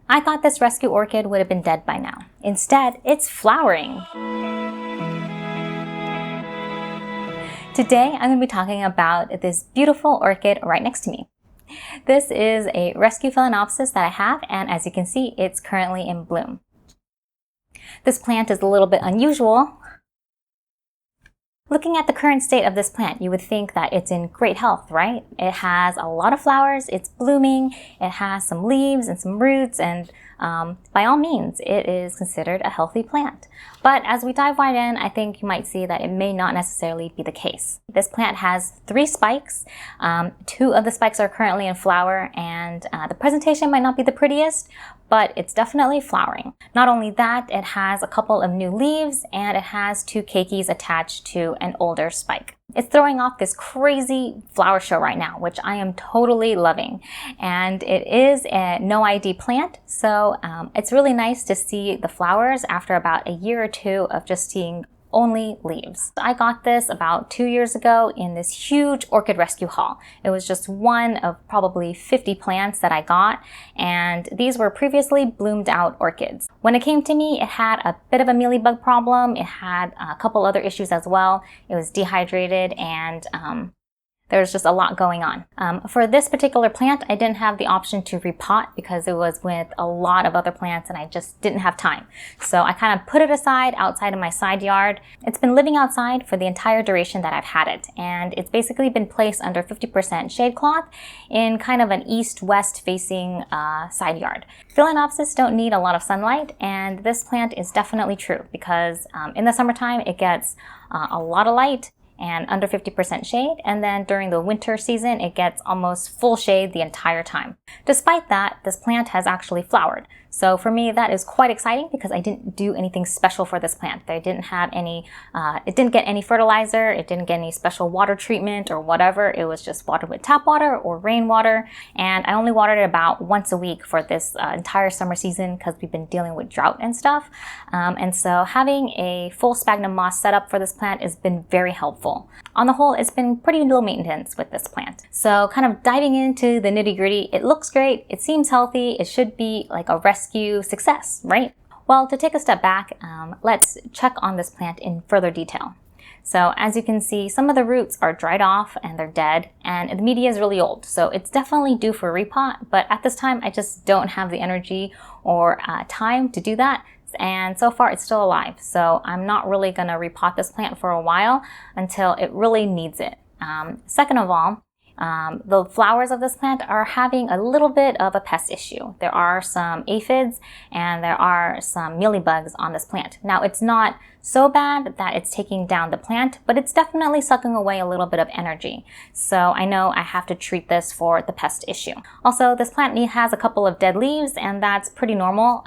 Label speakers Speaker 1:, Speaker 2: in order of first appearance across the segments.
Speaker 1: I thought this rescue orchid would have been dead by now. Instead, it's flowering. Today, I'm going to be talking about this beautiful orchid right next to me. This is a rescue Phalaenopsis that I have, and as you can see, it's currently in bloom. This plant is a little bit unusual. Looking at the current state of this plant, you would think that it's in great health, right? It has a lot of flowers, it's blooming, it has some leaves and some roots, and by all means, it is considered a healthy plant. But as we dive right in, I think you might see that it may not necessarily be the case. This plant has 3 spikes. 2 of the spikes are currently in flower, and the presentation might not be the prettiest, but it's definitely flowering. Not only that, it has a couple of new leaves, and it has 2 keikis attached to an older spike. It's throwing off this crazy flower show right now, which I am totally loving. And it is a no ID plant, so it's really nice to see the flowers after about a year or 2 of just seeing only leaves. I got this about 2 years ago in this huge orchid rescue haul. It was just one of probably 50 plants that I got, and these were previously bloomed out orchids. When it came to me, it had a bit of a mealybug problem. It had a couple other issues as well. It was dehydrated, and there's just a lot going on. For this particular plant, I didn't have the option to repot because it was with a lot of other plants and I just didn't have time. So I kind of put it aside outside of my side yard. It's been living outside for the entire duration that I've had it, and it's basically been placed under 50% shade cloth in kind of an east-west facing side yard. Phalaenopsis don't need a lot of sunlight, and this plant is definitely true because in the summertime it gets a lot of light and under 50% shade, and then during the winter season it gets almost full shade the entire time. Despite that, this plant has actually flowered. So for me, that is quite exciting because I didn't do anything special for this plant. I didn't have any, it didn't get any fertilizer, it didn't get any special water treatment or whatever. It was just watered with tap water or rainwater, and I only watered it about once a week for this entire summer season because we've been dealing with drought and stuff. And so having a full sphagnum moss setup for this plant has been very helpful. On the whole, it's been pretty low maintenance with this plant. So kind of diving into the nitty-gritty, it looks great, it seems healthy, it should be like a rescue success, right? Well, to take a step back, let's check on this plant in further detail. So as you can see, some of the roots are dried off and they're dead, and the media is really old. So it's definitely due for repot, but at this time, I just don't have the energy or time to do that. And so far it's still alive. So I'm not really gonna repot this plant for a while until it really needs it. Second of all, the flowers of this plant are having a little bit of a pest issue. There are some aphids and there are some mealybugs on this plant. Now, it's not so bad that it's taking down the plant, but it's definitely sucking away a little bit of energy. So I know I have to treat this for the pest issue. Also, this plant has a couple of dead leaves, and that's pretty normal.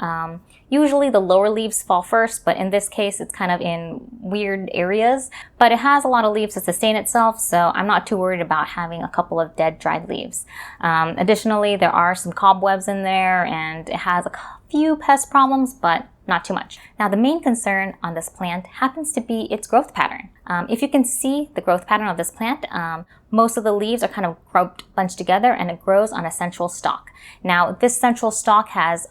Speaker 1: Usually the lower leaves fall first, but in this case, it's kind of in weird areas. But it has a lot of leaves to sustain itself, so I'm not too worried about having a couple of dead, dried leaves. Additionally, there are some cobwebs in there, and it has a few pest problems, but not too much. Now, the main concern on this plant happens to be its growth pattern. If you can see the growth pattern of this plant, most of the leaves are kind of bunched together, and it grows on a central stalk. Now, this central stalk has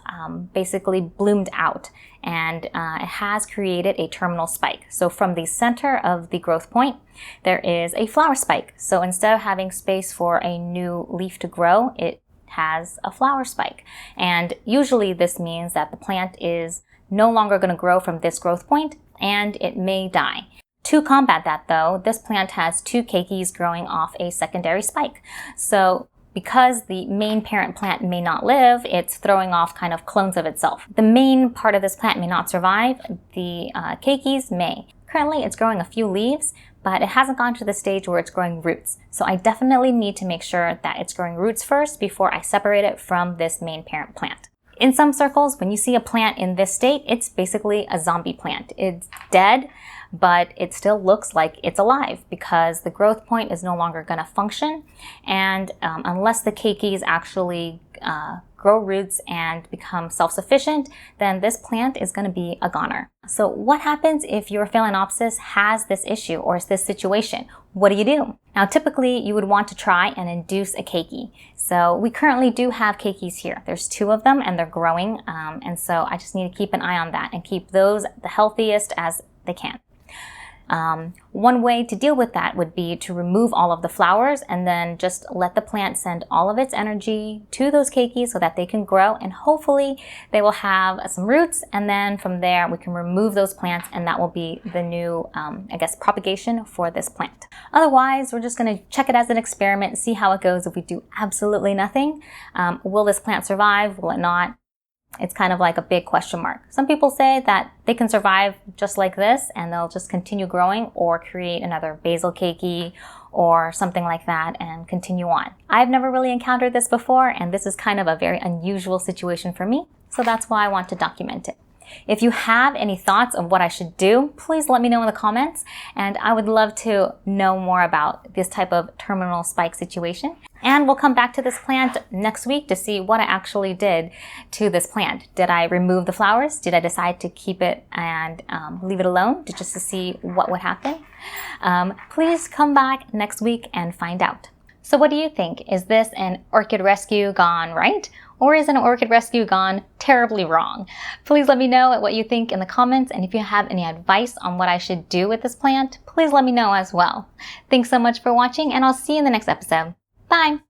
Speaker 1: basically bloomed out, and it has created a terminal spike. So from the center of the growth point, there is a flower spike. So instead of having space for a new leaf to grow, it has a flower spike. And usually this means that the plant is no longer going to grow from this growth point, and it may die. To combat that though, this plant has 2 keikis growing off a secondary spike. So because the main parent plant may not live, it's throwing off kind of clones of itself. The main part of this plant may not survive, the keikis may. Currently it's growing a few leaves, but it hasn't gone to the stage where it's growing roots. So I definitely need to make sure that it's growing roots first before I separate it from this main parent plant. In some circles, when you see a plant in this state, it's basically a zombie plant. It's dead, but it still looks like it's alive because the growth point is no longer going to function. And unless the keikis actually grow roots and become self-sufficient, then this plant is going to be a goner. So what happens if your Phalaenopsis has this issue or this situation? What do? Now, typically, you would want to try and induce a keiki. So we currently do have keikis here. There's 2 of them and they're growing. And so I just need to keep an eye on that and keep those the healthiest as they can. One way to deal with that would be to remove all of the flowers and then just let the plant send all of its energy to those keikis so that they can grow, and hopefully they will have some roots, and then from there we can remove those plants and that will be the new, propagation for this plant. Otherwise, we're just going to check it as an experiment, see how it goes if we do absolutely nothing. Will this plant survive? Will it not? It's kind of like a big question mark. Some people say that they can survive just like this and they'll just continue growing or create another basil keiki or something like that and continue on. I've never really encountered this before, and this is kind of a very unusual situation for me, so that's why I want to document it. If you have any thoughts on what I should do, please let me know in the comments, and I would love to know more about this type of terminal spike situation. And we'll come back to this plant next week to see what I actually did to this plant. Did I remove the flowers? Did I decide to keep it and leave it alone just to see what would happen? Please come back next week and find out. So what do you think? Is this an orchid rescue gone right? Or is an orchid rescue gone terribly wrong? Please let me know what you think in the comments, and if you have any advice on what I should do with this plant, please let me know as well. Thanks so much for watching, and I'll see you in the next episode. Bye!